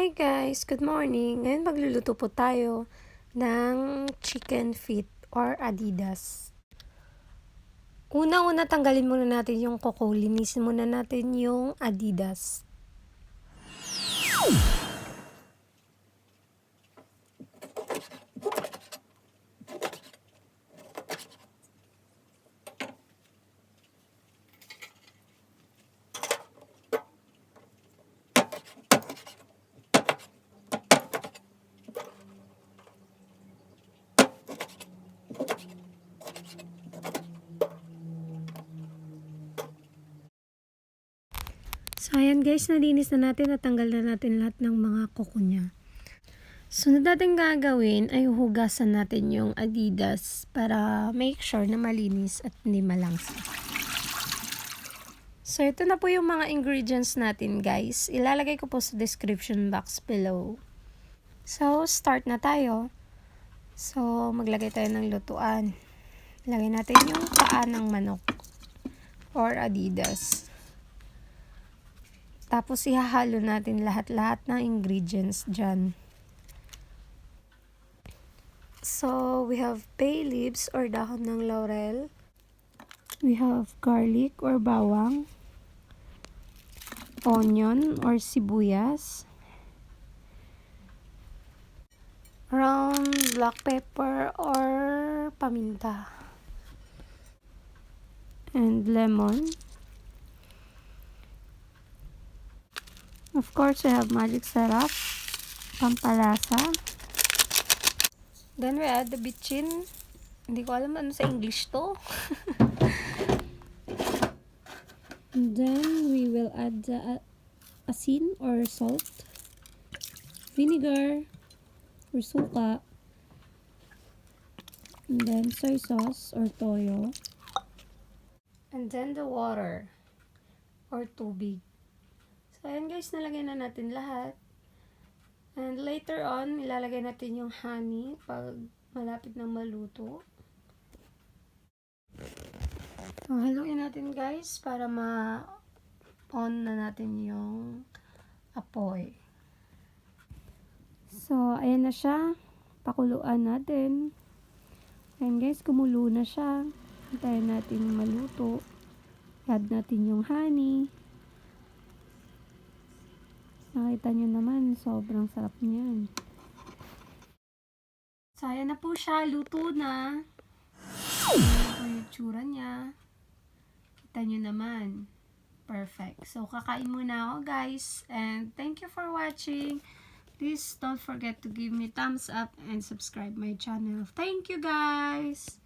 Hi guys, good morning. Ngayon magluluto po tayo ng chicken feet or adidas. Una-una tanggalin muna natin yung kuko, linisin muna natin yung adidas. So, ayan guys, nalinis na natin, natanggal na natin lahat ng mga kuko niya. Sunod natin gagawin ay hugasan natin yung adidas para make sure na malinis at hindi malangsa. So, ito na po yung mga ingredients natin guys. Ilalagay ko po sa description box below. So, start na tayo. So, maglagay tayo ng lutuan. Lagay natin yung paa ng manok or adidas. Tapos, ihahalo natin lahat-lahat ng ingredients dyan. So, we have bay leaves or dahon ng laurel. We have garlic or bawang. Onion or sibuyas. Brown black pepper or paminta. And lemon. Of course, we have magic sarap, pampalasa. Then we add the bitsin. Hindi ko alam ano sa English to. And then we will add the asin or salt, vinegar or suka, and then soy sauce or toyo, and then the water or tubig. So, ayan guys, nalagay na natin lahat. And later on, ilalagay natin yung honey pag malapit na maluto. So, haluin natin guys para ma-on na natin yung apoy. So, ayan na siya. Pakuluan natin. Ayan guys, kumulo na siya. Hintayin natin maluto. Add natin yung honey. Nakita nyo naman, sobrang sarap niyan. So, ayan na po siya. Luto na. Ayan po yung tsura niya. Kita nyo naman. Perfect. So, kakain muna ako guys. And thank you for watching. Please don't forget to give me thumbs up and subscribe my channel. Thank you guys!